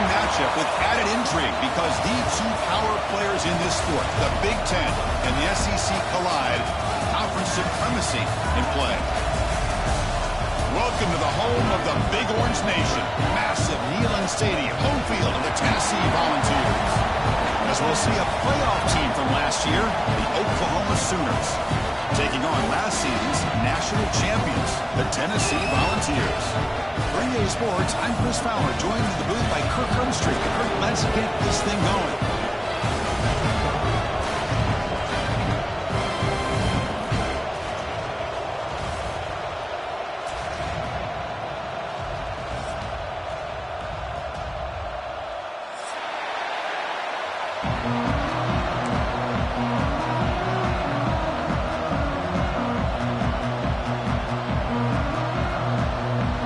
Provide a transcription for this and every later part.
Matchup with added intrigue because the two power players in this sport, the Big Ten and the SEC, collide. Conference supremacy in play. Welcome to the home of the Big Orange Nation. Massive Neyland Stadium, home field of the Tennessee Volunteers. As we'll see a playoff team from last year, the Oklahoma Sooners, taking on last season's national champions, the Tennessee Volunteers. For EA Sports, I'm Chris Fowler, joined in the booth by Kirk Hermstreet. Kirk, let's get this thing going.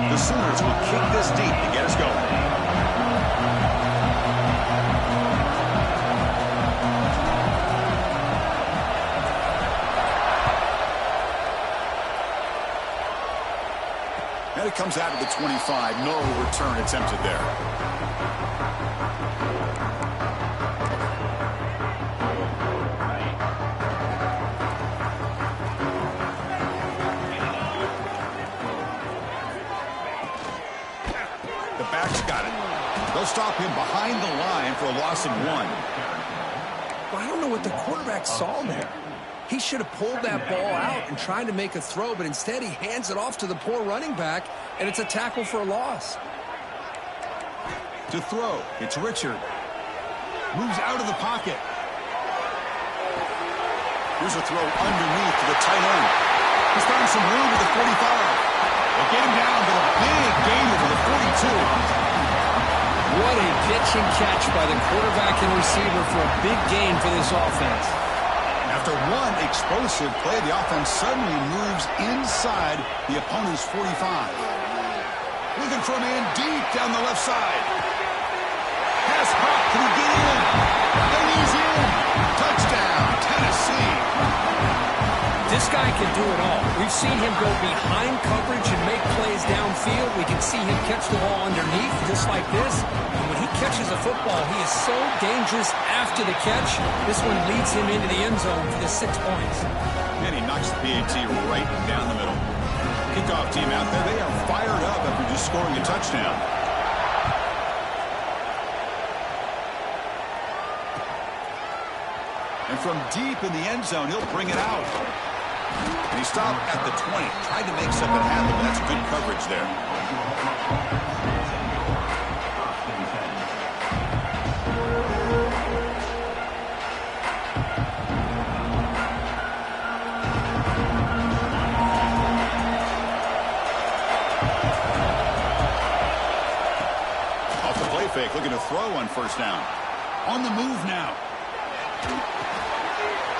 The Sooners will kick this deep to get us going. And it comes out of the 25. No return attempted there. They'll stop him behind the line for a loss of 1. Well, I don't know what the quarterback saw there. He should have pulled that ball out and tried to make a throw, but instead he hands it off to the poor running back, and it's a tackle for a loss. To throw, it's Richard. Moves out of the pocket. Here's a throw underneath to the tight end. He's found some room at the 45. They get him down to a big gain over the 42. What a pitch and catch by the quarterback and receiver for a big gain for this offense. After one explosive play, the offense suddenly moves inside the opponent's 45. Looking for a man deep down the left side. Pass caught. Can he get in? And he's in. Touchdown, Tennessee. This guy can do it all. We've seen him go behind coverage and make plays downfield. We can see him catch the ball underneath just like this. And when he catches a football, he is so dangerous after the catch. This one leads him into the end zone for the 6 points. And he knocks the PAT right down the middle. Kickoff team out there, they are fired up after just scoring a touchdown. And from deep in the end zone, he'll bring it out. And he stopped at the 20. Tried to make something happen, but that's good coverage there. Off the play fake, looking to throw on first down. On the move now.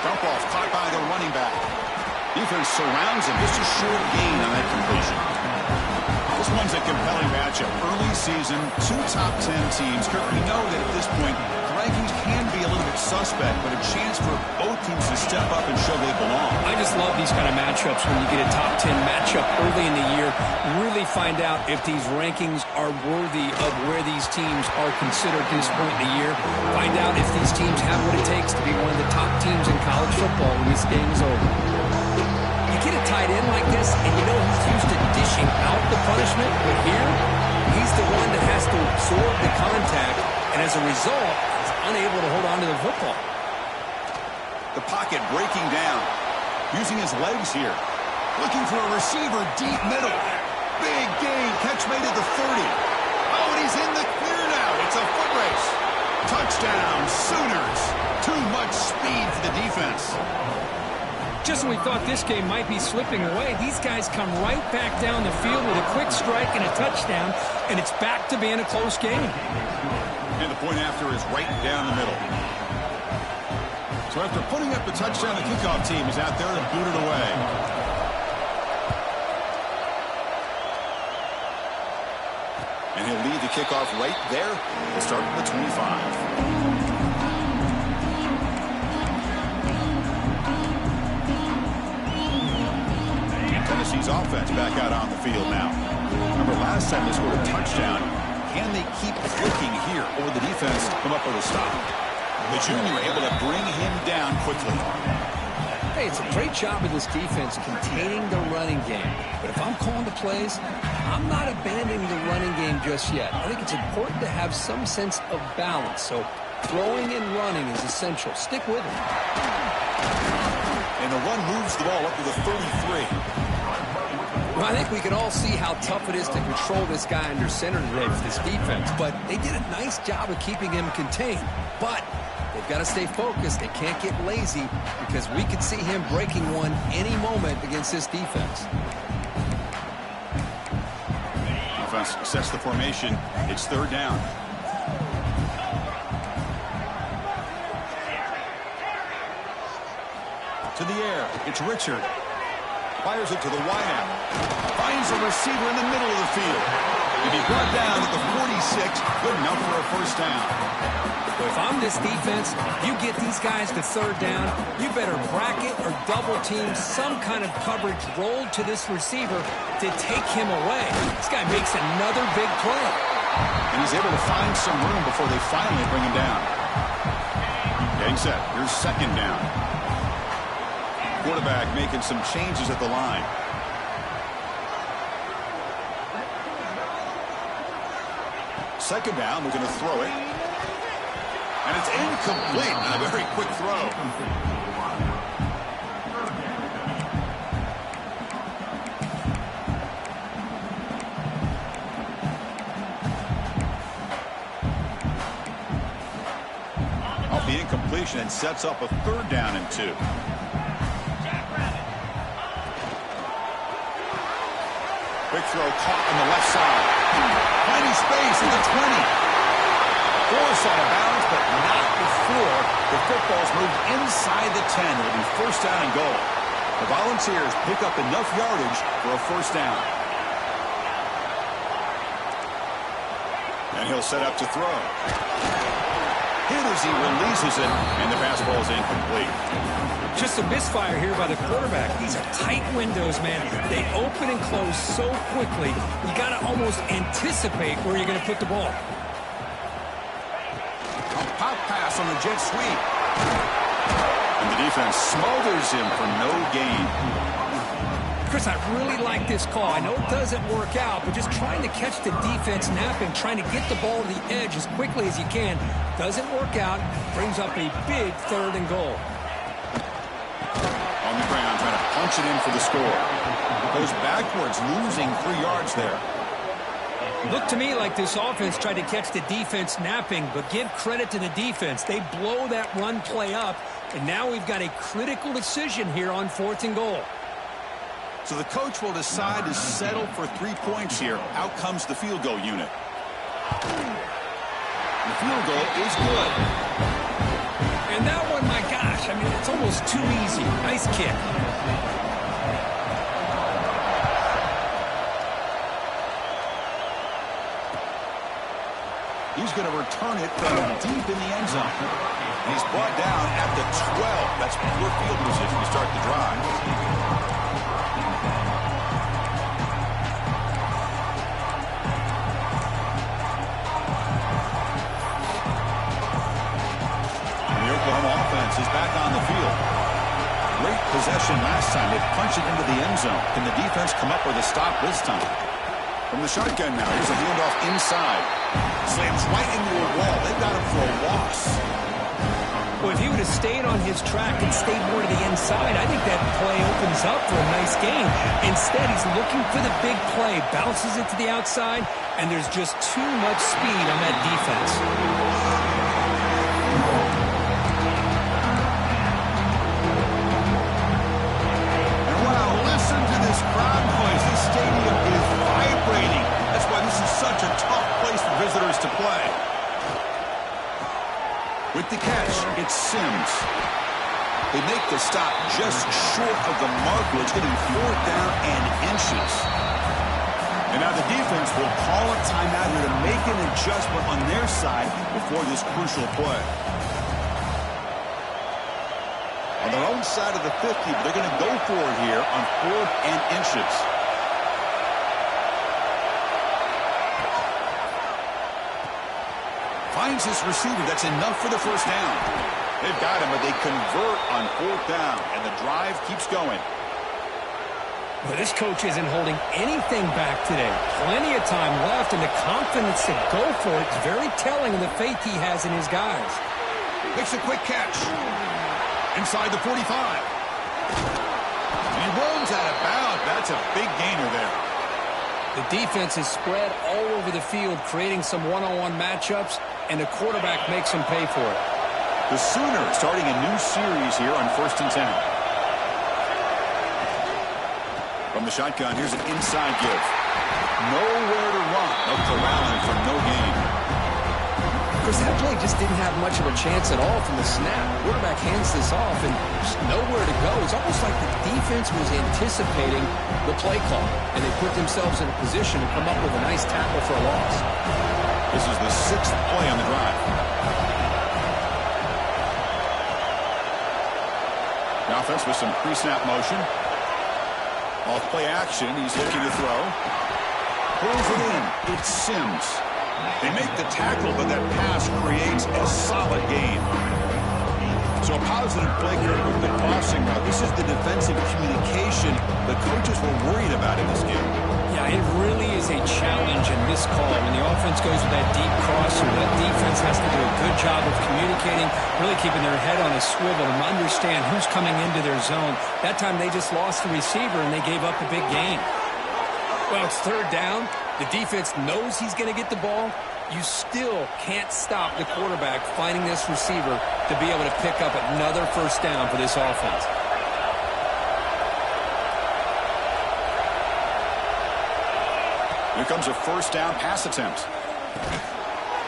Dump off, caught by the running back. Defense surrounds him. Just a short gain on that completion. This one's a compelling matchup. Early season, 2 top 10 teams. Kirk, we know that at this point, the rankings can be a little bit suspect, but a chance for both teams to step up and show they belong. I just love these kind of matchups when you get a top 10 matchup early in the year. Really find out if these rankings are worthy of where these teams are considered at this point in the year. Find out if these teams have what it takes to be one of the top teams in college football when this game is over. You get a tight end like this, and you know he's used to dishing out the punishment, but here, he's the one that has to absorb the contact, and as a result, he's unable to hold on to the football. The pocket breaking down. Using his legs here. Looking for a receiver deep middle. Big gain. Catch made at the 30. Oh, and he's in the clear now. It's a foot race. Touchdown, Sooners. Too much speed for the defense. Just when we thought this game might be slipping away, these guys come right back down the field with a quick strike and a touchdown, and it's back to being a close game. And the point after is right down the middle. So after putting up the touchdown, the kickoff team is out there to boot it away. And he'll lead the kickoff right there. He'll start at the 25. Tennessee's offense back out on the field now. Remember, last time they scored a touchdown. Can they keep clicking here, or the defense come up with a stop? The junior able to bring him down quickly. Hey, it's a great job of this defense containing the running game. But if I'm calling the plays, I'm not abandoning the running game just yet. I think it's important to have some sense of balance. So throwing and running is essential. Stick with it. And the run moves the ball up to the 33. Well, I think we can all see how tough it is to control this guy under center today for this defense. But they did a nice job of keeping him contained. But they've got to stay focused. They can't get lazy because we could see him breaking one any moment against this defense. Offense sets the formation. It's third down. To the air. It's Richard. Fires it to the wideout. Finds a receiver in the middle of the field. He'll be brought down at the 46. Good enough for a first down. But if I'm this defense, you get these guys to third down, you better bracket or double team some kind of coverage rolled to this receiver to take him away. This guy makes another big play. And he's able to find some room before they finally bring him down. Getting set. Here's second down. Quarterback making some changes at the line. Second down, we're going to throw it. And it's incomplete. A very quick throw. Off the incompletion, and sets up a third down and 2. Quick throw caught on the left side. Plenty space in the 20. Force out of bounds, but not before the football's moved inside the 10. It'll be first down and goal. The Volunteers pick up enough yardage for a first down. And he'll set up to throw. Hit as he releases it, and the pass ball is incomplete. Just a misfire here by the quarterback. These are tight windows, man. They open and close so quickly, you got to almost anticipate where you're going to put the ball. A pop pass on the jet sweep. And the defense smothers him for no gain. Chris, I really like this call. I know it doesn't work out, but just trying to catch the defense napping, trying to get the ball to the edge as quickly as you can. Doesn't work out. Brings up a big third and goal. On the ground, trying to punch it in for the score. Goes backwards, losing 3 yards there. Looked to me like this offense tried to catch the defense napping, but give credit to the defense. They blow that run play up, and now we've got a critical decision here on 4th and goal. So the coach will decide to settle for 3 points here. Out comes the field goal unit. The field goal is good. And that one, my gosh, I mean, it's almost too easy. Nice kick. He's going to return it from deep in the end zone. And he's brought down at the 12. That's poor field position to start the drive. Is back on the field. Great possession last time. They punched it into the end zone. Can the defense come up with a stop this time? From the shotgun now, here's a handoff inside. Slams right into a wall. They've got him for a loss. Well, if he would have stayed on his track and stayed more to the inside, I think that play opens up for a nice gain. Instead, he's looking for the big play, bounces it to the outside, and there's just too much speed on that defense. Crowd noise. This stadium is vibrating. That's why this is such a tough place for visitors to play. With the catch, it's Sims. They make the stop just short of the mark, which is getting 4th down and inches. And now the defense will call a timeout here to make an adjustment on their side before this crucial play. On their own side of the 50, but they're going to go for it here on 4th and inches. Finds his receiver. That's enough for the first down. They've got him, but they convert on 4th down, and the drive keeps going. Well, this coach isn't holding anything back today. Plenty of time left, and the confidence to go for it is very telling of the faith he has in his guys. Makes a quick catch. Inside the 45. And he runs out of bounds. That's a big gainer there. The defense is spread all over the field, creating some one-on-one matchups, and the quarterback makes him pay for it. The Sooners starting a new series here on 1st and 10. From the shotgun, here's an inside give. Nowhere to run. No corralling from no gain. Chris, that play just didn't have much of a chance at all from the snap. Quarterback hands this off and just nowhere to go. It's almost like the defense was anticipating the play call, and they put themselves in a position to come up with a nice tackle for a loss. This is the 6th play on the drive. The offense with some pre-snap motion. Off play action, he's looking to throw. Pulls it in. It's Sims. They make the tackle, but that pass creates a solid gain. So a positive play here with the crossing route. This is the defensive communication the coaches were worried about in this game. Yeah, it really is a challenge in this call. When the offense goes with that deep crosser, that defense has to do a good job of communicating, really keeping their head on a swivel and understand who's coming into their zone. That time they just lost the receiver and they gave up a big gain. Well, it's 3rd down. The defense knows he's going to get the ball. You still can't stop the quarterback finding this receiver to be able to pick up another first down for this offense. Here comes a first down pass attempt.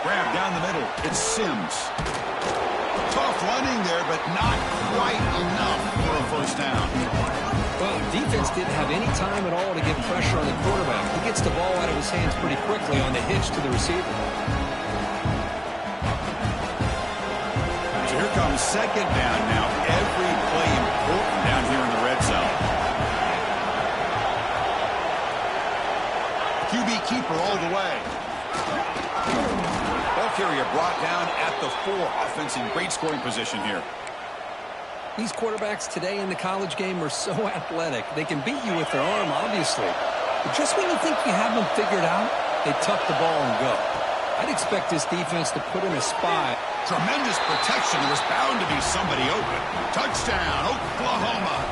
Grab down the middle. It's Sims. Tough running there, but not quite enough for a first down. Well, defense didn't have any time at all to get pressure on the quarterback. He gets the ball out of his hands pretty quickly on the hitch to the receiver. So here comes 2nd down now. Every play important down here in the red zone. QB keeper all the way. Ball carrier brought down at the 4. Offense in great scoring position here. These quarterbacks today in the college game are so athletic. They can beat you with their arm, obviously. But just when you think you have them figured out, they tuck the ball and go. I'd expect this defense to put in a spy. Tremendous protection. There was bound to be somebody open. Touchdown, Oklahoma.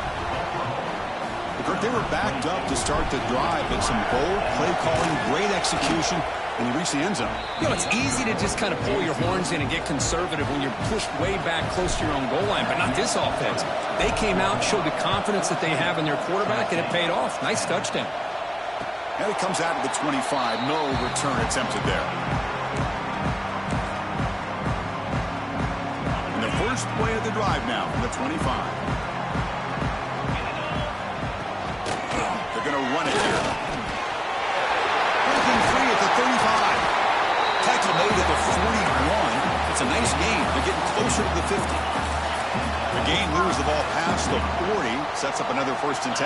They were backed up to start the drive, but some bold play calling, great execution, and he reached the end zone. You know, it's easy to just kind of pull your horns in and get conservative when you're pushed way back close to your own goal line, but not this offense. They came out, showed the confidence that they have in their quarterback, and it paid off. Nice touchdown. And it comes out of the 25. No return attempted there. And the first play of the drive now from the 25. They're going to run it here. Breaking free at the 35. Tackle made at the 41. It's a nice gain. They're getting closer to the 50. The gain moves the ball past the 40. Sets up another 1st and 10.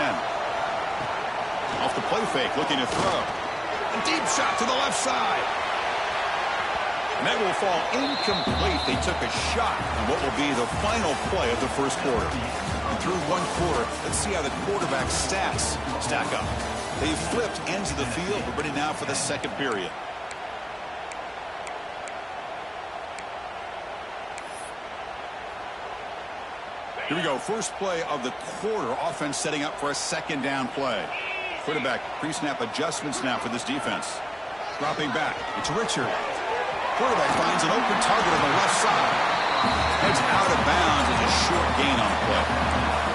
Off the play fake, looking to throw. A deep shot to the left side. And that will fall incomplete. They took a shot on what will be the final play of the first quarter. And through one quarter, let's see how the quarterback stats stack up. They've flipped ends of the field. We're ready now for the second period. Here we go. First play of the quarter. Offense setting up for a 2nd down play. Quarterback pre-snap adjustment snap for this defense. Dropping back. It's Richard. Quarterback finds an open target on the left side. Heads out of bounds as a short gain on the play.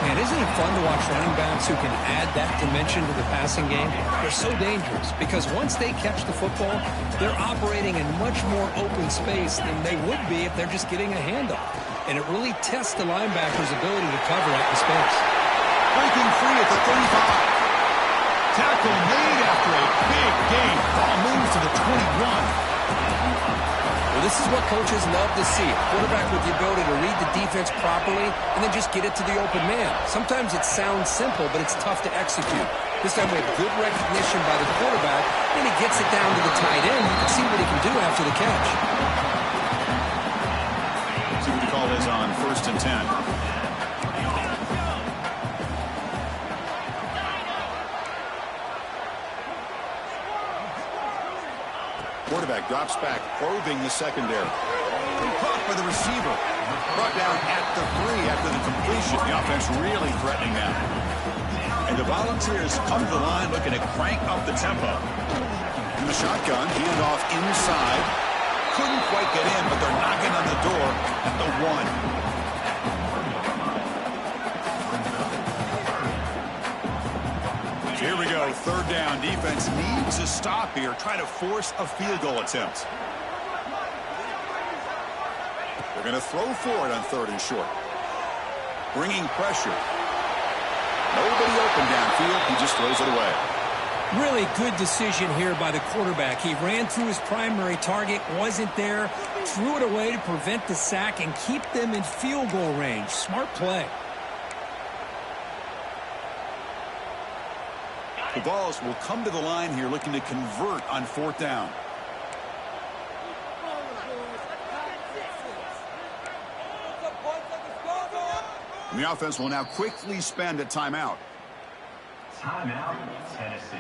Man, isn't it fun to watch running backs who can add that dimension to the passing game? They're so dangerous because once they catch the football, they're operating in much more open space than they would be if they're just getting a handoff. And it really tests the linebacker's ability to cover that in space. Breaking free at the 35. Tackle made after a big gain. Ball to the 21. Well, this is what coaches love to see. A quarterback with the ability to read the defense properly and then just get it to the open man. Sometimes it sounds simple, but it's tough to execute. This time we have good recognition by the quarterback, and he gets it down to the tight end. You can see what he can do after the catch. See what the call is on 1st and 10. Quarterback drops back, probing the secondary. Caught by the receiver. Brought down at the 3 after the completion. The offense really threatening now. And the Volunteers come to the line looking to crank up the tempo. In the shotgun, handoff inside. Couldn't quite get in, but they're knocking on the door at the 1. Here we go, 3rd down. Defense needs a stop here. Try to force a field goal attempt. They're going to throw for it on 3rd and short. Bringing pressure. Nobody open downfield. He just throws it away. Really good decision here by the quarterback. He ran through his primary target, wasn't there, threw it away to prevent the sack and keep them in field goal range. Smart play. The Vols will come to the line here looking to convert on 4th down. And the offense will now quickly spend a timeout. Timeout, Tennessee.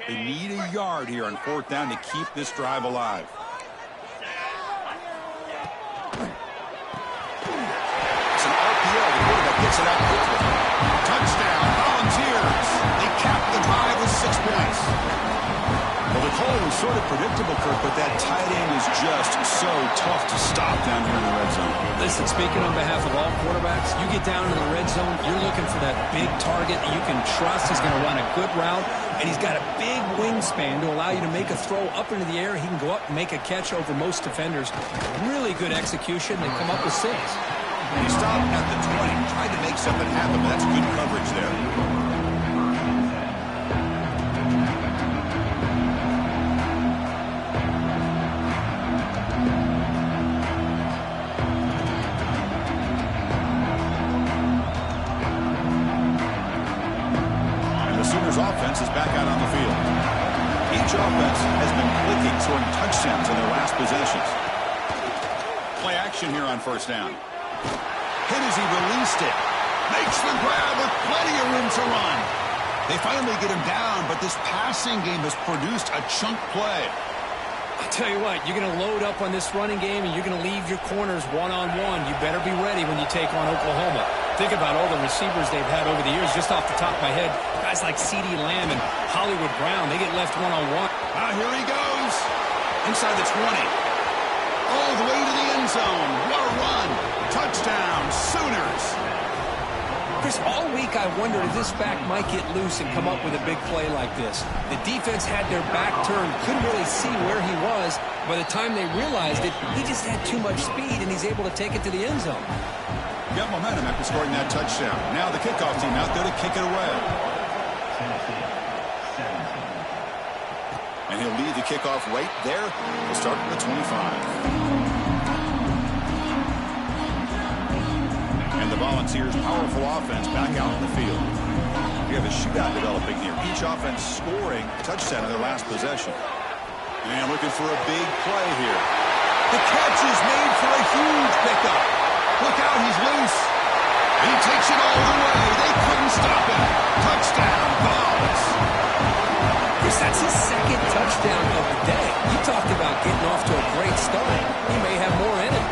They need a yard here on 4th down to keep this drive alive. It's an RPO. The quarterback gets it out quickly. Touchdown, Volunteers. They cap the drive with 6 points. Well, the call was sort of predictable, Kirk, but that tight end is just so tough to stop down here in the red zone. Listen, speaking on behalf of all quarterbacks, you get down in the red zone, you're looking for that big target that you can trust. He's going to run a good route, and he's got a big wingspan to allow you to make a throw up into the air. He can go up and make a catch over most defenders. Really good execution. They come up with 6. He stopped at the 20, tried to make something happen, but that's good coverage there. Offense is back out on the field. Each offense has been clicking, scoring touchdowns in their last possessions. Play action here on 1st down. Hit as he released it. Makes the grab with plenty of room to run. They finally get him down, but this passing game has produced a chunk play. I'll tell you what, you're going to load up on this running game, and you're going to leave your corners one-on-one. You better be ready when you take on Oklahoma. Think about all the receivers they've had over the years. Just off the top of my head, guys like CeeDee Lamb and Hollywood Brown, they get left one-on-one. Here he goes. Inside the 20. All the way to the end zone. What a run. Touchdown, Sooners. Chris, all week I wondered if this back might get loose and come up with a big play like this. The defense had their back turned, couldn't really see where he was. By the time they realized it, he just had too much speed, and he's able to take it to the end zone. Got momentum after scoring that touchdown. Now the kickoff team out there to kick it away. And he'll lead the kickoff right there. We'll start at the 25. And the Volunteers' powerful offense back out in the field. We have a shootout developing here. Each offense scoring a touchdown in their last possession. And looking for a big play here. The catch is made for a huge pickup. Look out, he's loose. He takes it all the way. They couldn't stop him. Touchdown, Vols. Chris, that's his 2nd touchdown of the day. You talked about getting off to a great start. He may have more in it.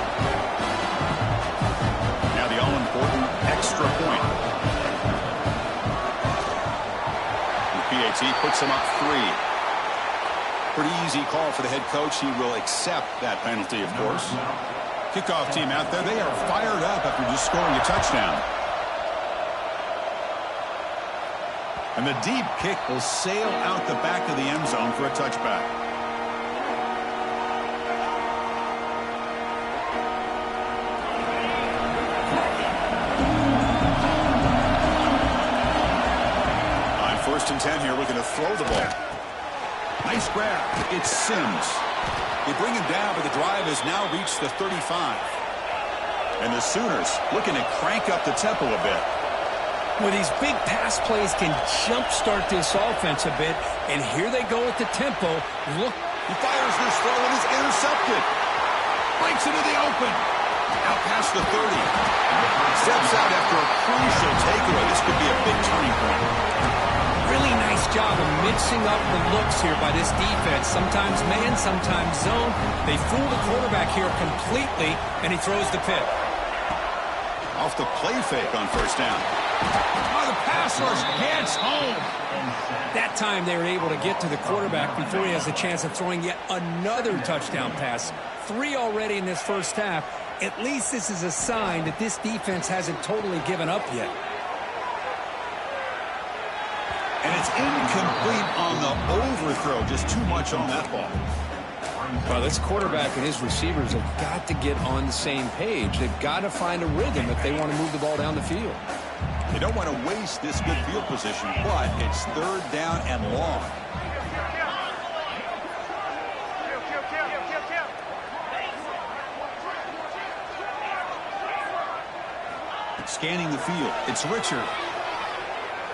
Now the all-important extra point. The PAT puts him up 3. Pretty easy call for the head coach. He will accept that penalty, of course. Kickoff team out there. They are fired up after just scoring a touchdown. And the deep kick will sail out the back of the end zone for a touchback. and 10 here, looking to throw the ball. Nice grab. It's Sims. They bring him down, but the drive has now reached the 35. And the Sooners looking to crank up the tempo a bit. Well, these big pass plays can jumpstart this offense a bit. And here they go with the tempo. Look. He fires this throw and is intercepted. Breaks into the open. Out past the 30. Steps out after a crucial takeaway. This could be a big turning point. Really nice job of mixing up the looks here by this defense. Sometimes man, sometimes zone. They fool the quarterback here completely, and he throws the pick. Off the play fake on first down. Oh, the pass rush gets home. That time they were able to get to the quarterback before he has a chance of throwing yet another touchdown pass. 3 already in this first half. At least this is a sign that this defense hasn't totally given up yet. And it's incomplete on the overthrow. Just too much on that ball. Well, this quarterback and his receivers have got to get on the same page. They've got to find a rhythm if they want to move the ball down the field. They don't want to waste this good field position, but it's third down and long. Scanning the field. It's Richard.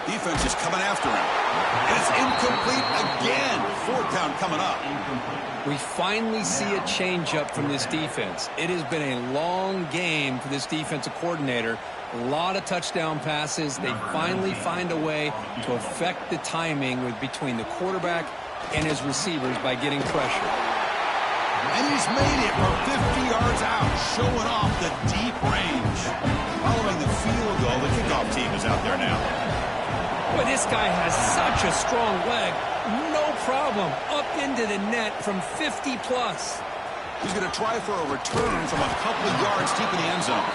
Defense is coming after him. And it's incomplete again. Fourth down coming up. We finally see a changeup from this defense. It has been a long game for this defensive coordinator. A lot of touchdown passes. They finally find a way to affect the timing between the quarterback and his receivers by getting pressure. And he's made it from 50 yards out, showing off the deep range. Following the field goal, the kickoff team is out there now. Boy, this guy has such a strong leg. No problem. Up into the net from 50-plus. He's going to try for a return from a couple of yards deep in the end zone.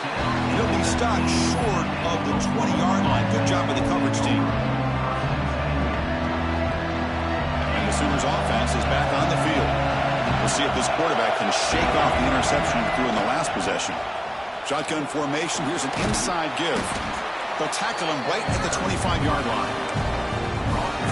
He'll be stopped short of the 20-yard line. Good job by the coverage team. And the Sooners offense is back on the field. We'll see if this quarterback can shake off the interception he threw in the last possession. Shotgun formation. Here's an inside give. They'll tackle him right at the 25-yard line.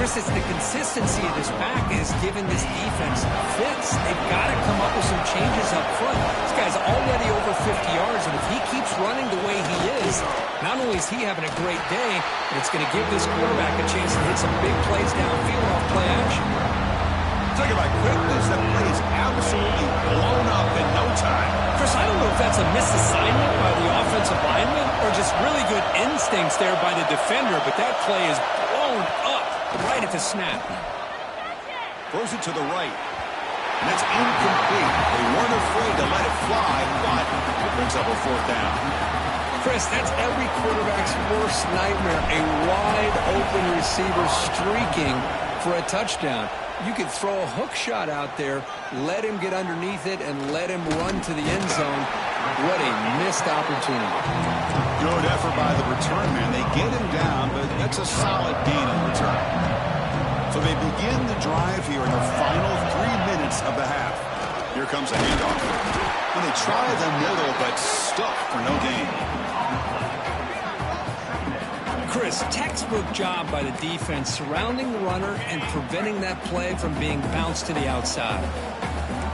Chris, it's the consistency of this back is giving this defense fits. They've got to come up with some changes up front. This guy's already over 50 yards, and if he keeps running the way he is, not only is he having a great day, but it's going to give this quarterback a chance to hit some big plays downfield off play action. Talking about quickness, that play is absolutely blown up in no time. Chris, I don't know if that's a misassignment by the offensive lineman or just really good instincts there by the defender, but that play is blown up right at the snap. Throws it to the right. And it's incomplete. They weren't afraid to let it fly, but it brings up a fourth down. Chris, that's every quarterback's worst nightmare. A wide open receiver streaking for a touchdown. You could throw a hook shot out there, let him get underneath it, and let him run to the end zone. What a missed opportunity. Good effort by the return man. They get him down, but that's a solid gain in return. So they begin the drive here in the final 3 minutes of the half. Here comes a handoff. And they try the middle, but stuck for no gain. Chris, textbook job by the defense surrounding the runner and preventing that play from being bounced to the outside.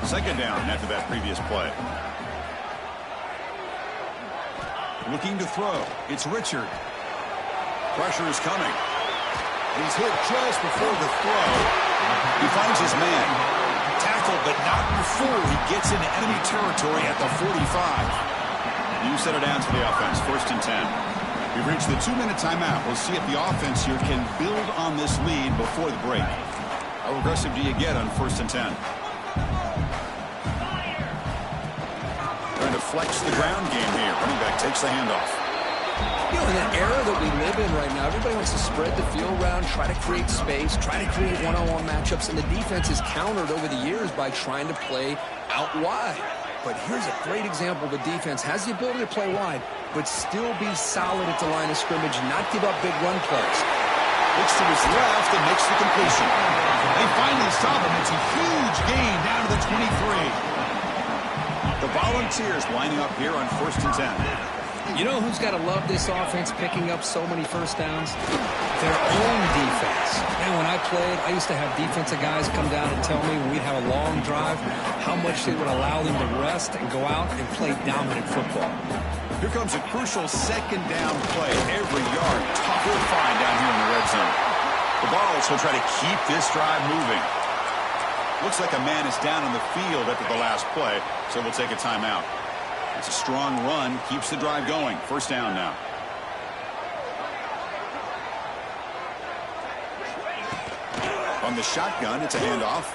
Second down after that previous play. Looking to throw. It's Richard. Pressure is coming. He's hit just before the throw. He finds his man. Tackled, but not before he gets into enemy territory at the 45. You set it down to the offense. First and 10. We've reached the 2-minute timeout. We'll see if the offense here can build on this lead before the break. How aggressive do you get on first and 10? Trying to flex the ground game here. Running back takes the handoff. You know, in the era that we live in right now, everybody wants to spread the field around, try to create space, try to create one-on-one matchups, and the defense is countered over the years by trying to play out wide. But here's a great example of a defense has the ability to play wide, but still be solid at the line of scrimmage, not give up big run plays. Looks to his left and makes the completion. They finally stop him. It's a huge gain down to the 23. The Volunteers lining up here on first and 10. You know who's got to love this offense picking up so many first downs? Their own defense. And when I played, I used to have defensive guys come down and tell me when we'd have a long drive how much they would allow them to rest and go out and play dominant football. Here comes a crucial second down play. Every yard tough to find down here in the red zone. The Vols will try to keep this drive moving. Looks like a man is down on the field after the last play, so we'll take a timeout. It's a strong run, keeps the drive going. First down now. On the shotgun, it's a handoff.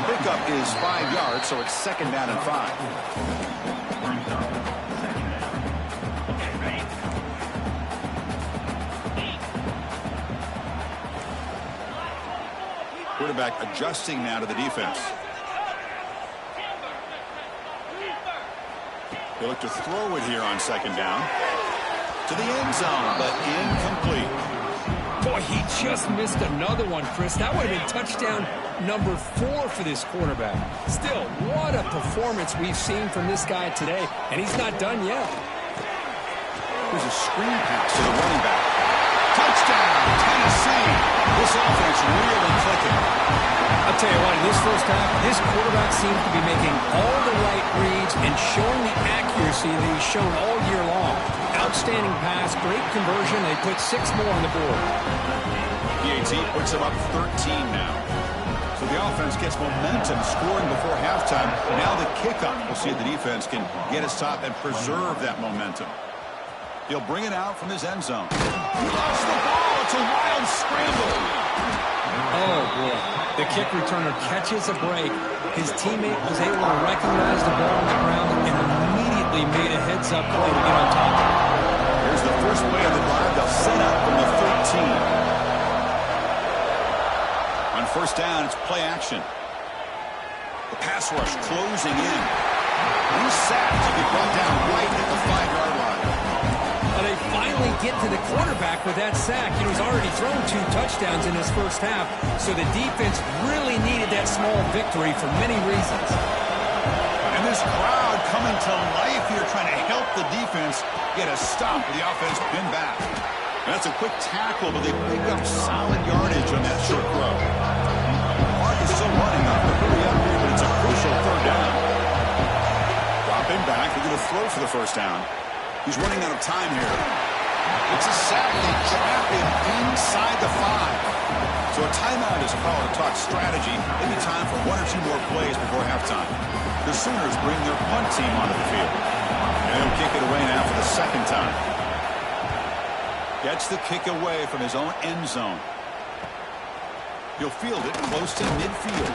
Pickup is 5 yards, so it's second down and 5. Quarterback adjusting now to the defense. They look to throw it here on second down. To the end zone, but incomplete. Boy, he just missed another one, Chris. That would have been touchdown number 4 for this quarterback. Still, what a performance we've seen from this guy today, and he's not done yet. There's a screen pass to the running back. Touchdown, Tennessee. This offense really clicking. I'll tell you what, in this first half, this quarterback seems to be making all the right reads and showing the accuracy that he's shown all year long. Outstanding pass, great conversion. They put 6 more on the board. PAT puts them up 13 now. So the offense gets momentum scoring before halftime. Now the kickoff. We'll see if the defense can get a stop and preserve that momentum. He'll bring it out from his end zone. He lost the ball. It's a wild scramble. Oh, boy. The kick returner catches a break. His teammate was able to recognize the ball on the ground and immediately made a heads-up play to get on top. Here's the first play of the drive. They'll set up from the 13. On first down, it's play action. The pass rush closing in. He's sacked to be brought down right at the 5-yard line. Well, they finally get to the quarterback with that sack. You know, he's already thrown 2 touchdowns in his first half, so the defense really needed that small victory for many reasons. And this crowd coming to life here, trying to help the defense get a stop with the offense pinned back. And that's a quick tackle, but they pick up solid yardage on that short throw. Mark is still running up to hurry up here, but it's a crucial third down. Dropping back, they're going to throw for the first down. He's running out of time here. It's a sack. They trap him inside the 5. So a timeout is called to talk strategy. Maybe time for 1 or 2 more plays before halftime. The Sooners bring their punt team onto the field. And they'll kick it away now for the second time. Gets the kick away from his own end zone. He'll field it close to midfield.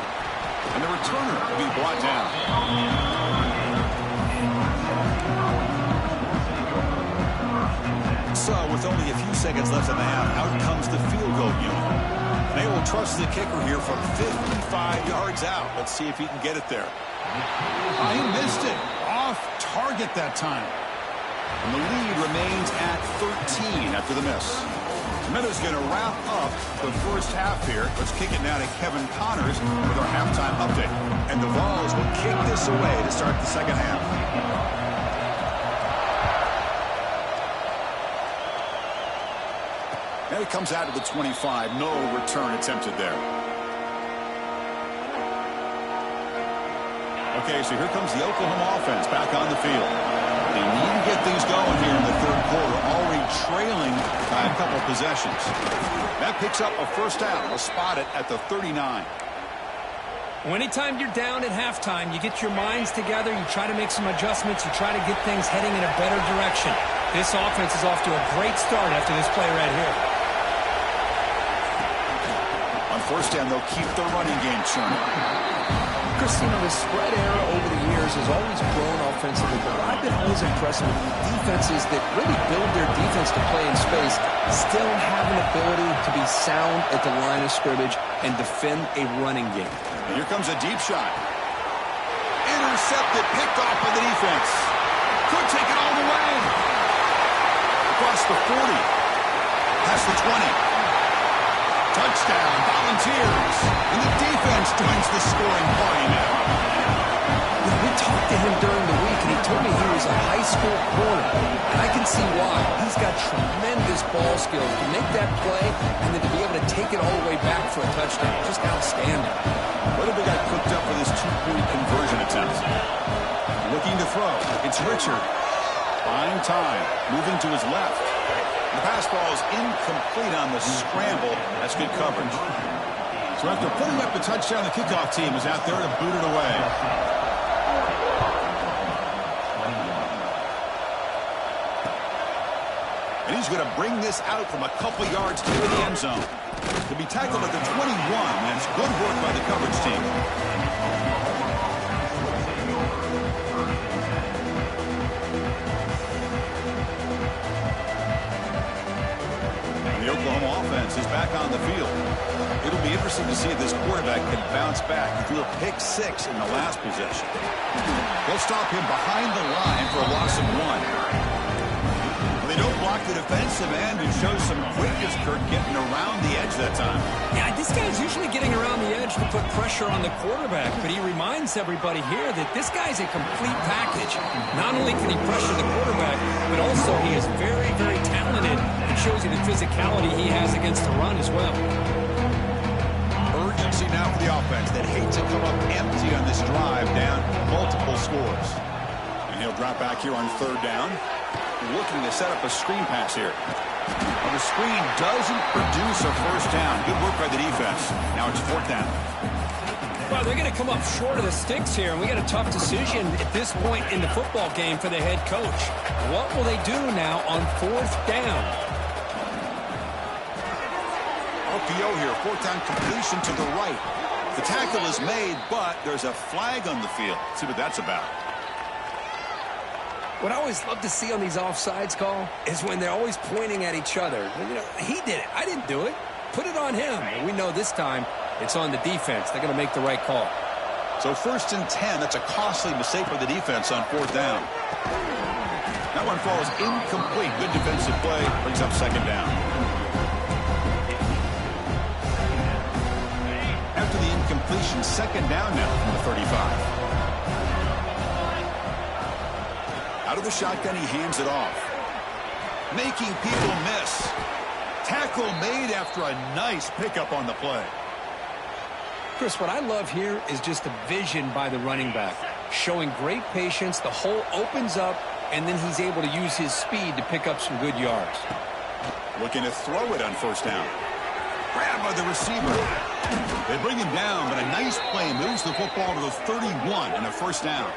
And the returner will be brought down. So, with only a few seconds left in the half, out comes the field goal unit. They will trust the kicker here from 55 yards out. Let's see if he can get it there. He missed it. Off target that time. And the lead remains at 13 after the miss. Minuta's going to wrap up the first half here. Let's kick it now to Kevin Connors with our halftime update. And the Vols will kick this away to start the second half. And it comes out to the 25. No return attempted there. Okay, so here comes the Oklahoma offense back on the field. They need to get things going here in the third quarter, already trailing by a couple of possessions. That picks up a first down. We'll spot it at the 39. Well, anytime you're down at halftime, you get your minds together, you try to make some adjustments, you try to get things heading in a better direction. This offense is off to a great start after this play right here. On first down, they'll keep the running game churning. Christina, the spread era over the years has always grown offensively, but I've been always impressed with defenses that really build their defense to play in space, still have an ability to be sound at the line of scrimmage and defend a running game. And here comes a deep shot. Intercepted, picked off by the defense. Could take it all the way. Across the 40. Past the 20. Touchdown, Volunteers. And the defense joins the scoring party now. We talked to him during the week, and he told me he was a high school corner, and I can see why. He's got tremendous ball skills to make that play and then to be able to take it all the way back for a touchdown. Just outstanding. What have we got cooked up for this two-point conversion attempt? Looking to throw. It's Richard. Buying time. Moving to his left. The pass ball is incomplete on the scramble. That's good coverage. So after putting up the touchdown, the kickoff team is out there to boot it away. And he's going to bring this out from a couple yards near the end zone. To be tackled at the 21, and it's good work by the coverage team. The Oklahoma offense is back on the field. It'll be interesting to see if this quarterback can bounce back. He threw a pick 6 in the last possession. They'll stop him behind the line for a loss of 1. They don't block the defensive end and show some quickness, Kirk, getting around the edge that time. Yeah, this guy's usually getting around the edge to put pressure on the quarterback, but he reminds everybody here that this guy's a complete package. Not only can he pressure the quarterback, but also he is very, very talented and shows you the physicality he has against the run as well. Urgency now for the offense that hates to come up empty on this drive, down multiple scores. And he'll drop back here on 3rd down. Looking to set up a screen pass here. Well, the screen doesn't produce a first down. Good work by the defense. Now it's 4th down. Well, they're going to come up short of the sticks here, and we got a tough decision at this point in the football game for the head coach. What will they do now on 4th down? RPO here, 4th down completion to the right. The tackle is made, but there's a flag on the field. Let's see what that's about. What I always love to see on these offsides call is when they're always pointing at each other. You know, he did it. I didn't do it. Put it on him. We know this time it's on the defense. They're going to make the right call. So 1st and 10. That's a costly mistake for the defense on 4th down. That one falls incomplete. Good defensive play. Brings up 2nd down. After the incompletion, 2nd down now from the 35. Out of the shotgun, he hands it off. Making people miss. Tackle made after a nice pickup on the play. Chris, what I love here is just the vision by the running back. Showing great patience, the hole opens up, and then he's able to use his speed to pick up some good yards. Looking to throw it on 1st down. Grab by the receiver. They bring him down, but a nice play moves the football to the 31 and a 1st down.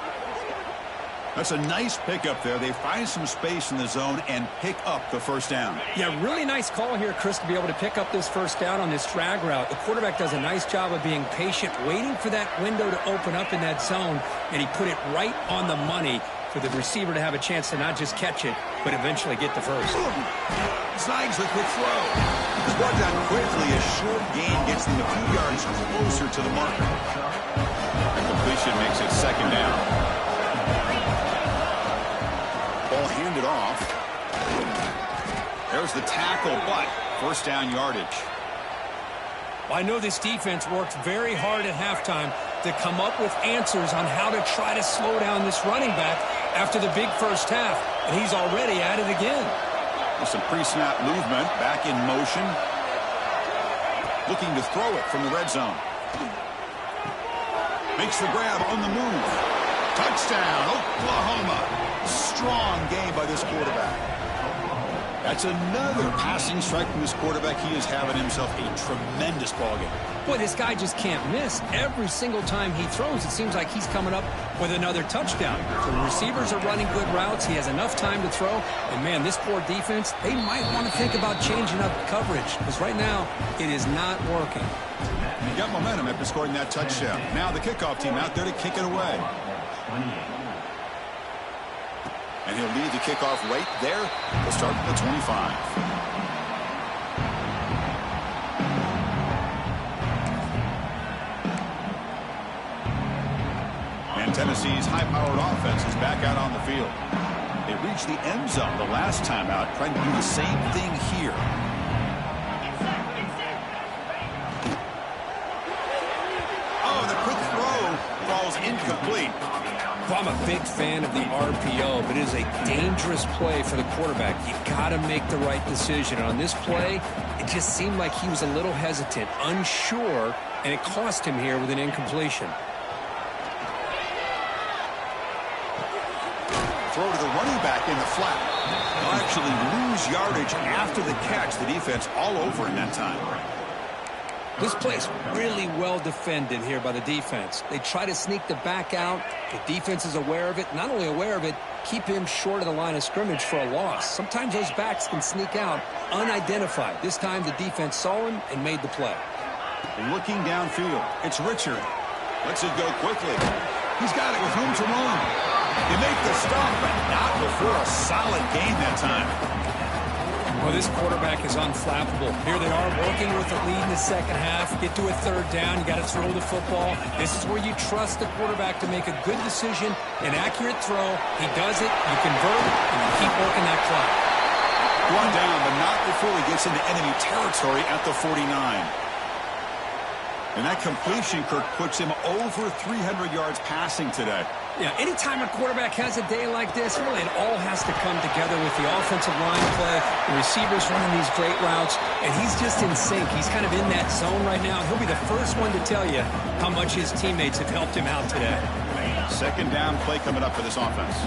That's a nice pickup there. They find some space in the zone and pick up the 1st down. Yeah, really nice call here, Chris, to be able to pick up this 1st down on this drag route. The quarterback does a nice job of being patient, waiting for that window to open up in that zone, and he put it right on the money for the receiver to have a chance to not just catch it, but eventually get the first. Snags the quick throw. It's brought down quickly. A short gain gets them a few yards closer to the marker. The completion makes it 2nd down. Ball handed off. There's the tackle, but 1st down yardage. I know this defense worked very hard at halftime to come up with answers on how to try to slow down this running back after the big first half, and he's already at it again. With some pre-snap movement, back in motion. Looking to throw it from the red zone. Makes the grab on the move. Touchdown, Oklahoma. Strong game by this quarterback. That's another passing strike from this quarterback. He is having himself a tremendous ballgame. Boy, this guy just can't miss. Every single time he throws, it seems like he's coming up with another touchdown. The receivers are running good routes. He has enough time to throw. And, man, this poor defense, they might want to think about changing up coverage because right now it is not working. He got momentum after scoring that touchdown. Now the kickoff team out there to kick it away. And he'll lead the kickoff right there. We'll start from the 25. And Tennessee's high-powered offense is back out on the field. They reached the end zone the last time out, trying to do the same thing here. Oh, the quick throw falls incomplete. Well, I'm a big fan of the RPO, but it is a dangerous play for the quarterback. You got to make the right decision. And on this play, it just seemed like he was a little hesitant, unsure, and it cost him here with an incompletion. Throw to the running back in the flat. They'll actually lose yardage after the catch. The defense all over in that time. This play's really well defended here by the defense. They try to sneak the back out. The defense is aware of it. Not only aware of it, keep him short of the line of scrimmage for a loss. Sometimes those backs can sneak out unidentified. This time the defense saw him and made the play. Looking downfield, it's Richard. Lets it go quickly. He's got it with room to run. You make the stop, but not before a solid gain that time. Well, this quarterback is unflappable. Here they are working with the lead in the second half. Get to a third down. You got to throw the football. This is where you trust the quarterback to make a good decision, an accurate throw. He does it, you convert, and you keep working that clock. One down, but not before he gets into enemy territory at the 49. And that completion, Kirk, puts him over 300 yards passing today. Yeah, anytime a quarterback has a day like this, really it all has to come together with the offensive line play, the receivers running these great routes, and he's just in sync. He's kind of in that zone right now. He'll be the first one to tell you how much his teammates have helped him out today. Second down play coming up for this offense.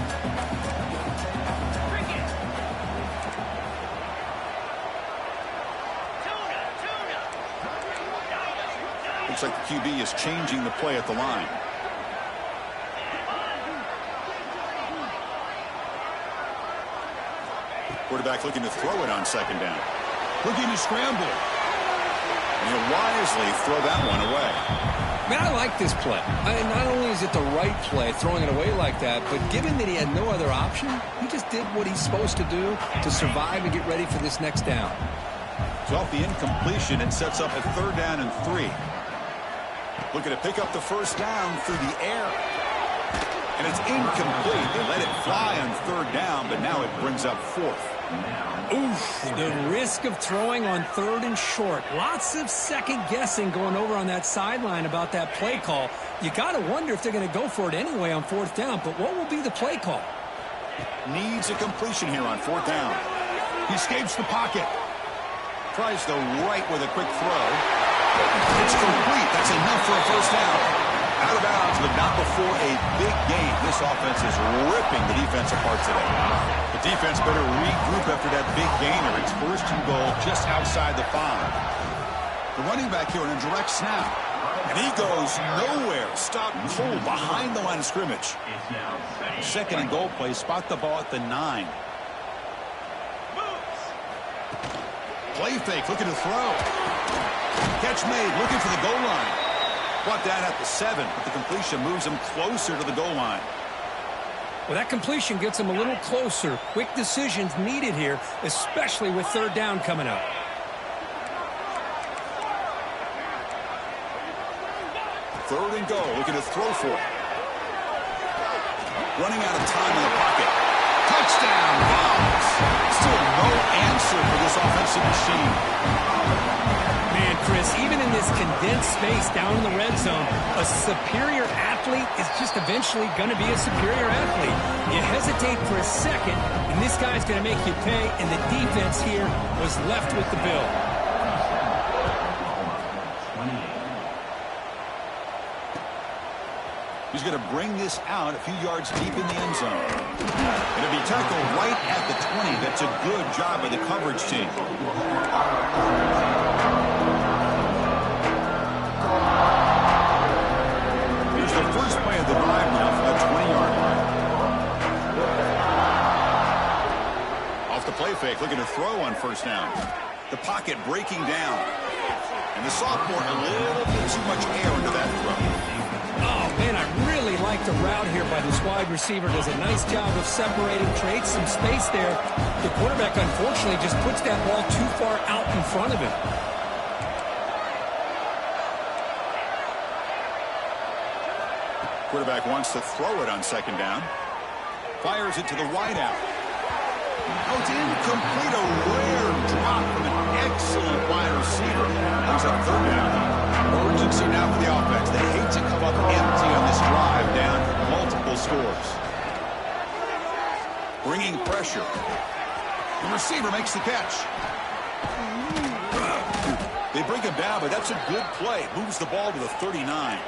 Looks like the QB is changing the play at the line. Quarterback looking to throw it on second down. Looking to scramble. And he'll wisely throw that one away. Man, I like this play. Not only is it the right play, throwing it away like that, but given that he had no other option, he just did what he's supposed to do to survive and get ready for this next down. So off the incompletion, it sets up a third down and 3. Looking to pick up the first down through the air. And it's incomplete. They let it fly on third down, but now it brings up fourth. Oof, the risk of throwing on third and short. Lots of second guessing going over on that sideline about that play call. You got to wonder if they're going to go for it anyway on fourth down, but what will be the play call? Needs a completion here on fourth down. He escapes the pocket. Tries the right with a quick throw. It's complete. That's enough for a first down. Out of bounds, but not before a big game. This offense is ripping the defense apart today. The defense better regroup after that big gainer. It's first and goal just outside the 5. The running back here in a direct snap. And he goes nowhere. Stopped cold behind the line of scrimmage. Second and goal play. Spot the ball at the 9. Play fake. Looking to throw. Catch made. Looking for the goal line. Brought down at the 7, but the completion moves him closer to the goal line. Well, that completion gets him a little closer. Quick decisions needed here, especially with third down coming up. Third and goal, looking to throw for it. Running out of time in the pocket. Touchdown, Hogs. Still no answer for this offensive machine. Man, Chris, even in this condensed space down in the red zone, a superior athlete is just eventually going to be a superior athlete. You hesitate for a second, and this guy's going to make you pay, and the defense here was left with the bill. He's going to bring this out a few yards deep in the end zone. It'll be tackled right at the 20. That's a good job by the coverage team. Here's the first play of the drive now for that 20-yard line. Off the play fake, looking to throw on first down. The pocket breaking down. And the sophomore a little bit too much air into that throw. Oh, man, I really like the route here by this wide receiver. Does a nice job of separating, creates some space there. The quarterback, unfortunately, just puts that ball too far out in front of him. Quarterback wants to throw it on second down. Fires it to the wideout. Oh, it's incomplete. A rare drop from an excellent wide receiver. Brings up third down. Urgency now for the offense. They hate to come up empty on this drive, down multiple scores. pressure. The receiver makes the catch. They bring him down, but that's a good play. Moves the ball to the 39.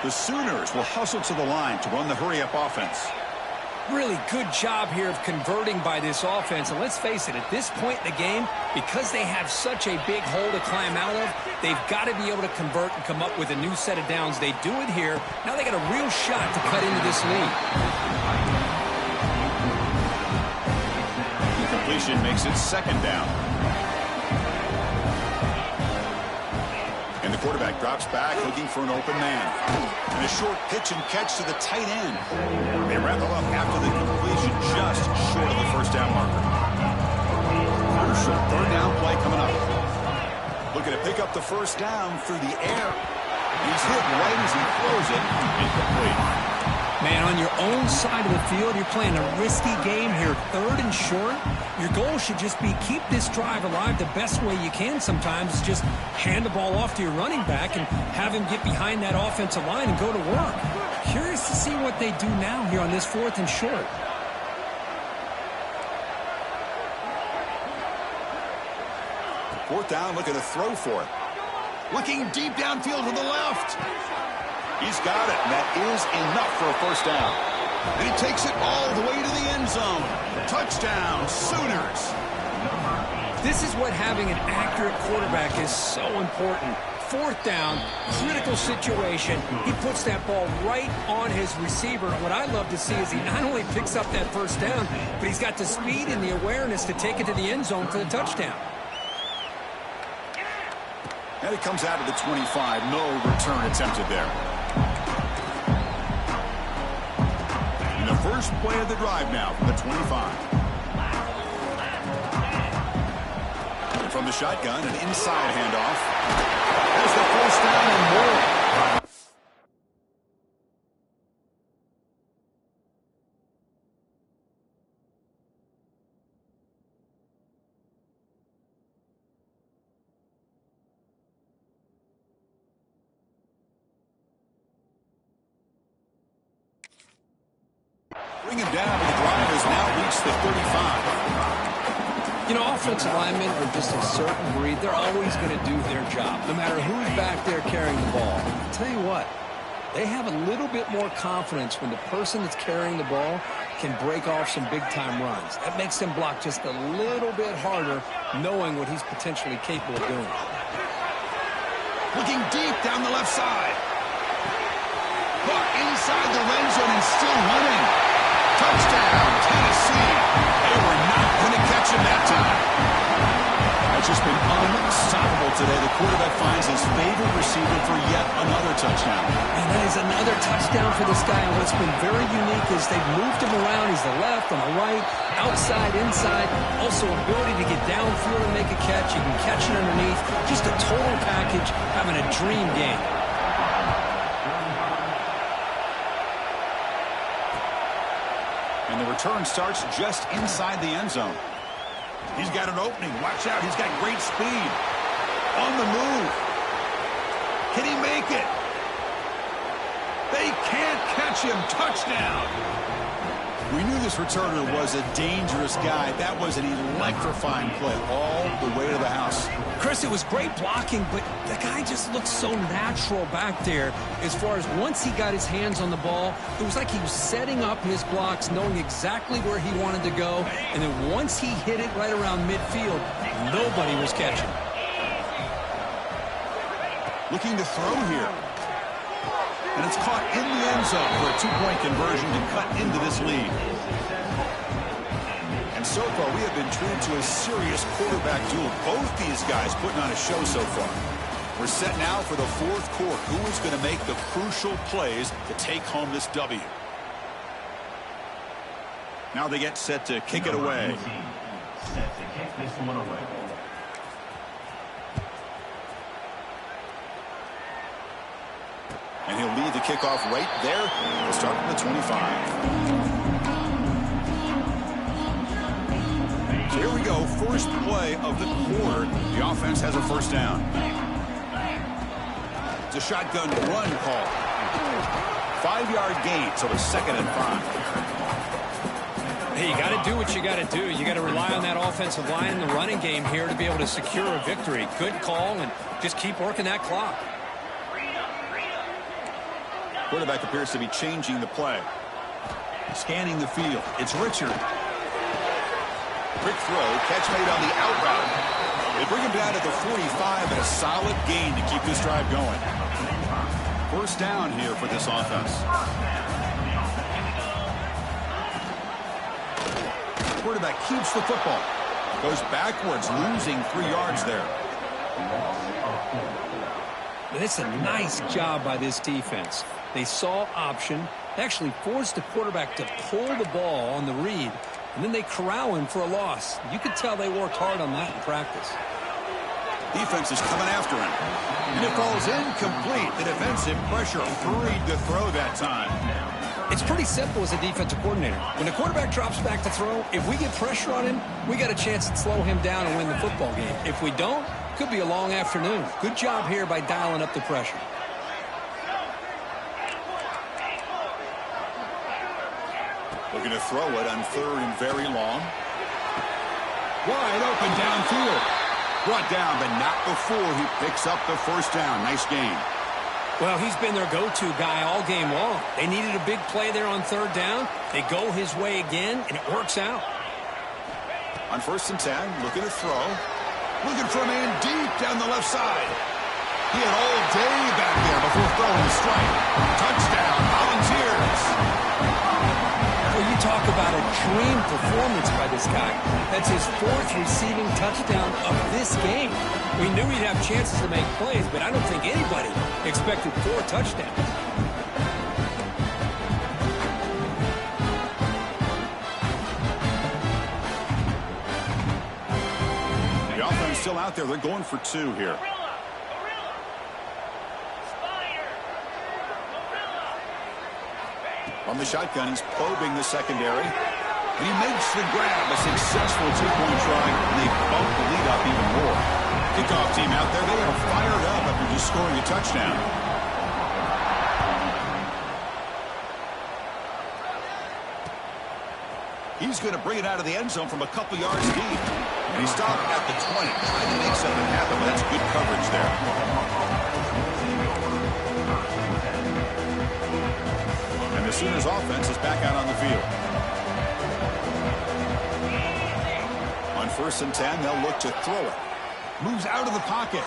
The Sooners will hustle to the line to run the hurry-up offense. Really good job here of converting by this offense. And let's face it, at this point in the game, because they have such a big hole to climb out of, they've got to be able to convert and come up with a new set of downs. They do it here. Now they got a real shot to cut into this lead. The completion makes it second down. And the quarterback drops back looking for an open man. And a short pitch and catch to the tight end. They wrap it up after the completion just short of the first down marker. Crucial third down play coming up. Looking to pick up the first down through the air. He's hit right as he throws it. Incomplete. Man, on your own side of the field, you're playing a risky game here. Third and short. Your goal should just be keep this drive alive the best way you can sometimes. Is just hand the ball off to your running back and have him get behind that offensive line and go to work. Curious to see what they do now here on this fourth and short. Fourth down, looking to throw for it. Looking deep downfield to the left. He's got it, and that is enough for a first down. And he takes it all the way to the end zone. Touchdown, Sooners. This is what having an accurate quarterback is so important. Fourth down, critical situation. He puts that ball right on his receiver. And what I love to see is he not only picks up that first down, but he's got the speed and the awareness to take it to the end zone for the touchdown. And it comes out of the 25. No return attempted there. And the first play of the drive now from the 25. From the shotgun, an inside handoff. There's the first down and more. Bring him down, but the drive has now reached the 35. You know, offensive linemen are just a certain breed. They're always going to do their job, no matter who's back there carrying the ball. I'll tell you what, they have a little bit more confidence when the person that's carrying the ball can break off some big-time runs. That makes them block just a little bit harder, knowing what he's potentially capable of doing. Looking deep down the left side. Caught inside the red zone and still running. Touchdown, Tennessee. They were not going to catch him that time. That's just been unstoppable today. The quarterback finds his favorite receiver for yet another touchdown. And that is another touchdown for this guy. And what's been very unique is they've moved him around. He's the left, on the right, outside, inside. Also ability to get downfield and make a catch. You can catch it underneath. Just a total package, having a dream game. And the return starts just inside the end zone. He's got an opening. Watch out. He's got great speed. On the move. Can he make it? They can't catch him. Touchdown. We knew this returner was a dangerous guy. That was an electrifying play all the way to the house. Chris, it was great blocking, but the guy just looked so natural back there. As far as once he got his hands on the ball, it was like he was setting up his blocks, knowing exactly where he wanted to go. And then once he hit it right around midfield, nobody was catching. Looking to throw here. And it's caught in the end zone for a two-point conversion to cut into this lead. And so far, we have been treated to a serious quarterback duel. Both these guys putting on a show so far. We're set now for the fourth quarter. Who is going to make the crucial plays to take home this W? Now they get set to kick it away. Set to kick this one away. And he'll lead the kickoff right there. We'll start from the 25. So here we go. First play of the quarter. The offense has a first down. It's a shotgun run call. 5-yard gain, so it's 2nd and 5. Hey, you got to do what you got to do. You got to rely on that offensive line and the running game here to be able to secure a victory. Good call, and just keep working that clock. Quarterback appears to be changing the play. Scanning the field. It's Richard. Quick throw. Catch made on the out route. They bring him down at the 45 and a solid gain to keep this drive going. First down here for this offense. Quarterback keeps the football. Goes backwards, losing 3 yards there. And it's a nice job by this defense. They saw option, actually forced the quarterback to pull the ball on the read, and then they corral him for a loss. You could tell they worked hard on that in practice. Defense is coming after him. And it falls incomplete. The defensive pressure hurried the throw that time. It's pretty simple as a defensive coordinator. When the quarterback drops back to throw, if we get pressure on him, we got a chance to slow him down and win the football game. If we don't, it could be a long afternoon. Good job here by dialing up the pressure. Looking to throw it on 3rd and very long. Wide open downfield. Brought down, but not before he picks up the first down. Nice gain. Well, he's been their go-to guy all game long. They needed a big play there on 3rd down. They go his way again, and it works out. On 1st and 10, looking to throw. Looking for a man deep down the left side. He had all day back there before throwing the strike. Touchdown, Volunteers. Well, you talk about a dream performance by this guy. That's his 4th receiving touchdown of this game. We knew he'd have chances to make plays, but I don't think anybody expected 4 touchdowns. The offense still out there. They're going for 2 here. On the shotgun, he's probing the secondary. And he makes the grab, a successful 2-point try, and they bump the lead up even more. Kickoff team out there, they are fired up after just scoring a touchdown. He's going to bring it out of the end zone from a couple yards deep. And he stopped at the 20, trying to make something happen, but that's good coverage there. And the Sooners offense is back out on the field. On 1st and 10, they'll look to throw it. Moves out of the pocket.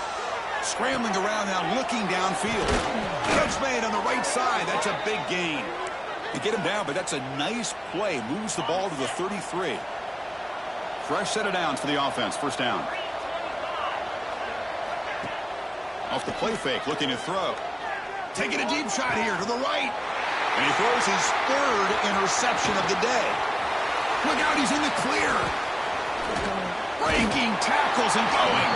Scrambling around now, looking downfield. Catch made on the right side. That's a big gain. You get him down, but that's a nice play. Moves the ball to the 33. Fresh set of downs for the offense. First down. Off the play fake, looking to throw. Taking a deep shot here to the right. And he throws his 3rd interception of the day. Look out, he's in the clear. Breaking tackles and going.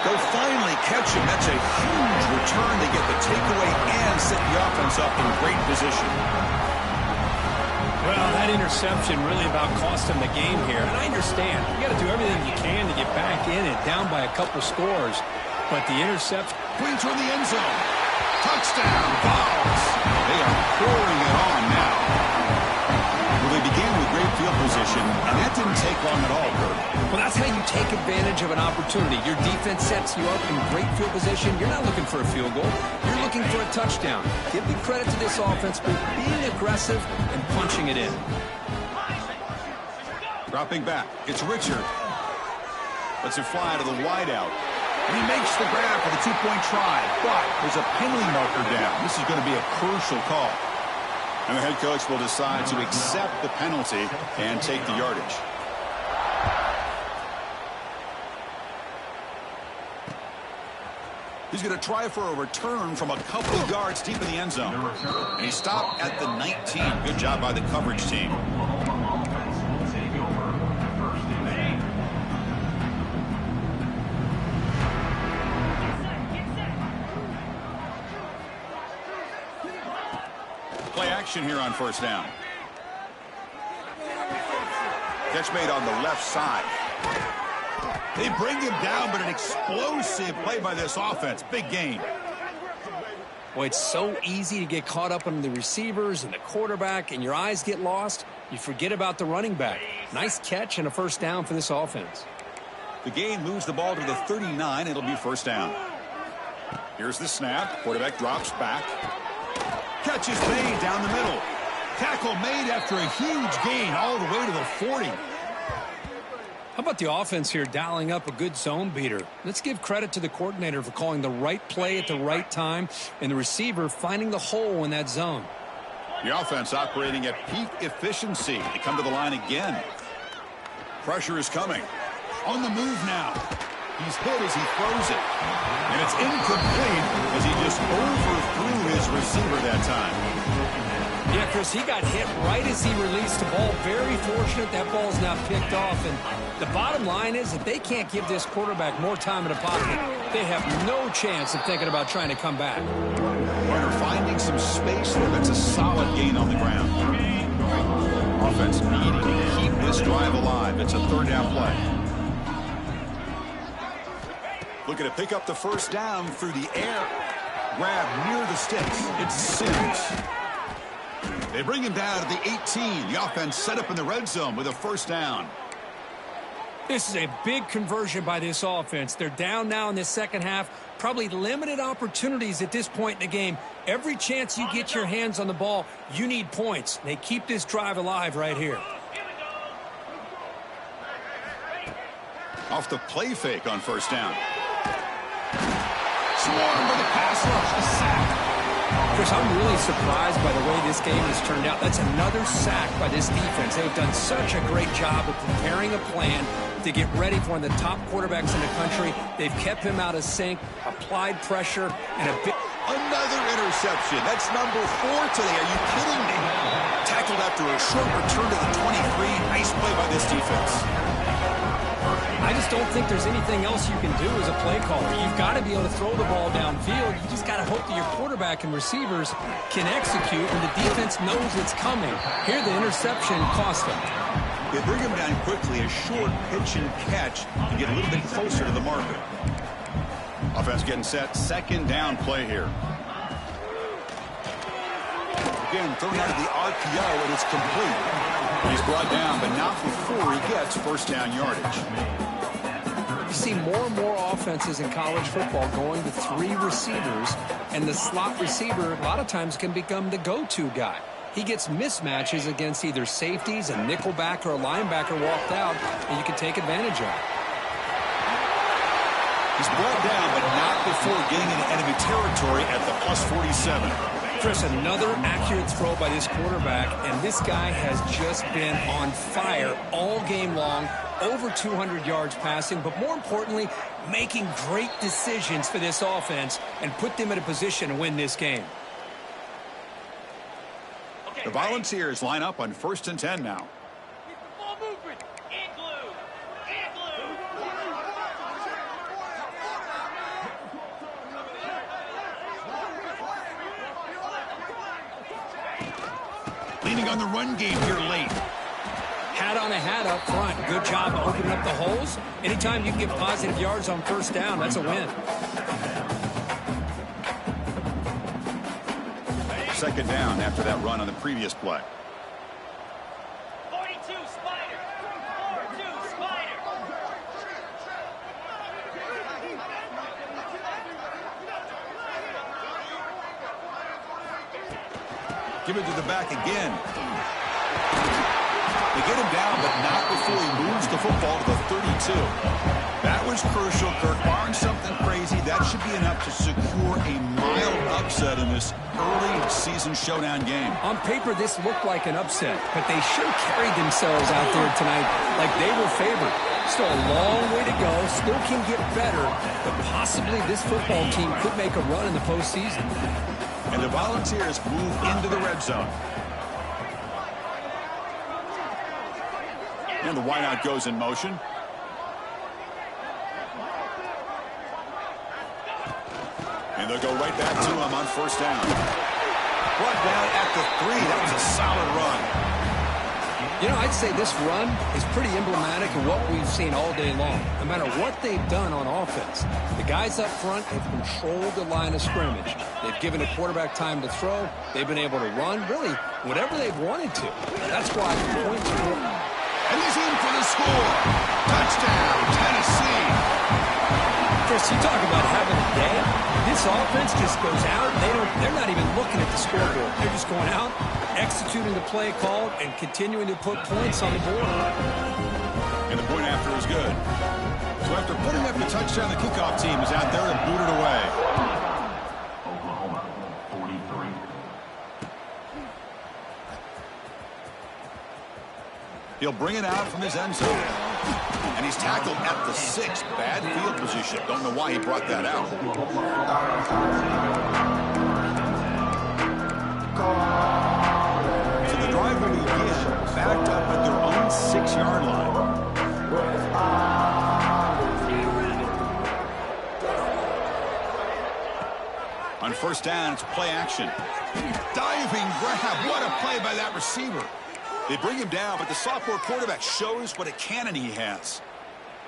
They'll finally catch him. That's a huge return to get the takeaway and set the offense up in great position. Well, that interception really about cost him the game here. And I understand. You got to do everything you can to get back in it, down by a couple scores. But the interception... Queen toward the end zone. Touchdown, Vols. They are pouring it on now. Well, they began with great field position, and that didn't take long at all, Kurt. Well, that's how you take advantage of an opportunity. Your defense sets you up in great field position. You're not looking for a field goal. You're looking for a touchdown. Give me credit to this offense for being aggressive and punching it in. Dropping back. It's Richard. Lets it fly to the wideout. And he makes the grab for the 2-point try. But there's a penalty marker down. This is going to be a crucial call. And the head coach will decide to accept the penalty and take the yardage. He's going to try for a return from a couple of yards deep in the end zone. And he stopped at the 19. Good job by the coverage team. Play action here on 1st down. Catch made on the left side. They bring him down, but an explosive play by this offense. Big gain. Well, it's so easy to get caught up on the receivers and the quarterback, and your eyes get lost. You forget about the running back. Nice catch and a first down for this offense. The gain moves the ball to the 39. It'll be first down. Here's the snap. Quarterback drops back. Catch is made down the middle. Tackle made after a huge gain all the way to the 40. How about the offense here dialing up a good zone beater? Let's give credit to the coordinator for calling the right play at the right time and the receiver finding the hole in that zone. The offense operating at peak efficiency. They come to the line again. Pressure is coming. On the move now. He's hit as he throws it. And it's incomplete as he just overthrew his receiver that time. Yeah, Chris, he got hit right as he released the ball. Very fortunate that ball's now picked off. And the bottom line is that they can't give this quarterback more time in the pocket. They have no chance of thinking about trying to come back. Warner finding some space there. That's a solid gain on the ground. Offense needing to keep this drive alive. It's a third down play. Looking to pick up the first down through the air. Grab near the sticks. It's Sims. They bring him down to the 18. The offense set up in the red zone with a first down. This is a big conversion by this offense. They're down now in the second half. Probably limited opportunities at this point in the game. Every chance you get your hands on the ball, you need points. They keep this drive alive right here. Off the play fake on first down. Swarmed by the pass rush. A sack. Chris, I'm really surprised by the way this game has turned out. That's another sack by this defense. They've done such a great job of preparing a plan to get ready for one of the top quarterbacks in the country. They've kept him out of sync, applied pressure, and a big... Another interception. That's number 4 today. Are you kidding me? Tackled after a short return to the 23. Nice play by this defense. I just don't think there's anything else you can do as a play caller. You've got to be able to throw the ball downfield. You just got to hope that your quarterback and receivers can execute and the defense knows it's coming. Here the interception cost them. They bring him down quickly, a short pitch and catch to get a little bit closer to the marker. Offense getting set, second down play here. Again, thrown out of the RPO, and it's complete. He's brought down, but not before he gets first down yardage. You see more and more offenses in college football going to 3 receivers, and the slot receiver a lot of times can become the go-to guy. He gets mismatches against either safeties, a nickelback, or a linebacker walked out, and you can take advantage of it. He's brought down, but not before getting into enemy territory at the plus 47. Chris, another accurate throw by this quarterback, and this guy has just been on fire all game long, over 200 yards passing, but more importantly, making great decisions for this offense and put them in a position to win this game. The Volunteers line up on 1st and 10 now. Leaning on the run game here late. Hat on a hat up front. Good job of opening up the holes. Anytime you can get positive yards on first down, that's a win. Second down after that run on the previous play. 42 Spider. 42 Spider. Give it to the back again. They get him down, but not before he moves the football to the 32. That was crucial, Kirk. Barring something crazy, that should be enough to secure a mild upset in this early season showdown game. On paper, this looked like an upset, but they sure carried themselves out there tonight like they were favored. Still a long way to go, still can get better, but possibly this football team could make a run in the postseason. And the Volunteers move into the red zone. And the wideout goes in motion. And they'll go right back to him on first down. Brought down at the 3. That was a solid run. You know, I'd say this run is pretty emblematic of what we've seen all day long. No matter what they've done on offense, the guys up front have controlled the line of scrimmage. They've given the quarterback time to throw. They've been able to run, really, whatever they've wanted to. That's why the points are good. And he's in for the score. Touchdown, Tennessee. Chris, you talk about having a day. This offense just goes out. They're not even looking at the scoreboard. They're just going out, executing the play called, and continuing to put points on the board. And the point after is good. So after putting up the touchdown, the kickoff team is out there to boot it away. Oklahoma, 43. He'll bring it out from his end zone. And he's tackled at the 6. Bad field position. Don't know why he brought that out. So the drive will begin backed up at their own 6-yard line. On first down, it's play action. Diving grab. What a play by that receiver. They bring him down, but the sophomore quarterback shows what a cannon he has.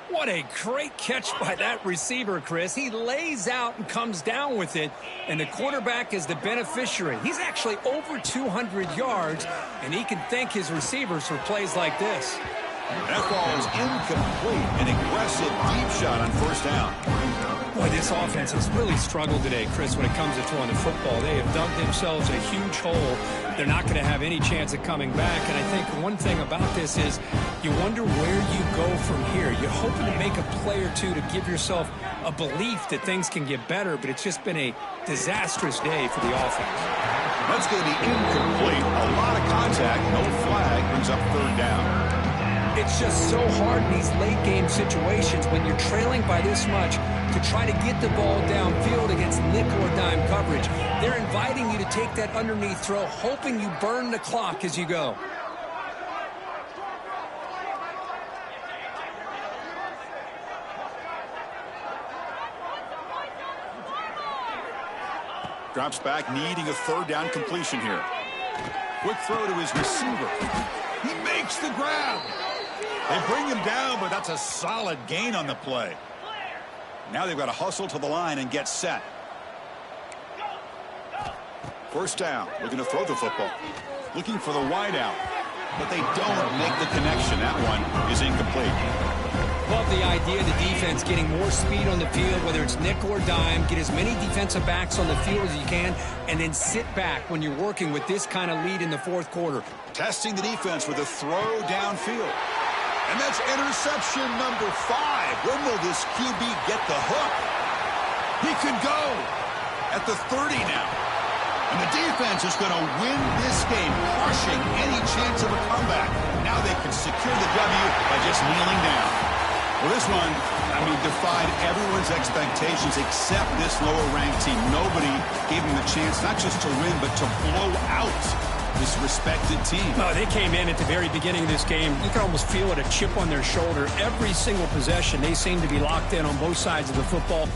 What a great catch by that receiver, Chris. He lays out and comes down with it, and the quarterback is the beneficiary. He's actually over 200 yards, and he can thank his receivers for plays like this. That ball is incomplete. An aggressive deep shot on first down. Boy, this offense has really struggled today, Chris, when it comes to throwing the football. They have dug themselves a huge hole. They're not going to have any chance of coming back. And I think one thing about this is you wonder where you go from here. You're hoping to make a play or two to give yourself a belief that things can get better, but it's just been a disastrous day for the offense. That's going to be incomplete. A lot of contact. No flag. Brings up third down. It's just so hard in these late-game situations when you're trailing by this much to try to get the ball downfield against nickel or dime coverage. They're inviting you to take that underneath throw, hoping you burn the clock as you go. Drops back, needing a third down completion here. Quick throw to his receiver. He makes the grab. They bring him down, but that's a solid gain on the play. Now they've got to hustle to the line and get set. First down, looking to throw the football. Looking for the wide out, but they don't make the connection. That one is incomplete. Love the idea of the defense getting more speed on the field, whether it's nickel or dime, get as many defensive backs on the field as you can, and then sit back when you're working with this kind of lead in the fourth quarter. Testing the defense with a throw downfield. And that's interception number 5. When will this QB get the hook? He could go at the 30 now. And the defense is going to win this game, crushing any chance of a comeback. Now they can secure the W by just kneeling down. Well, this one, defied everyone's expectations except this lower-ranked team. Nobody gave them the chance not just to win, but to blow out this respected team. No, they came in at the very beginning of this game. You can almost feel it, a chip on their shoulder. Every single possession, they seem to be locked in on both sides of the football.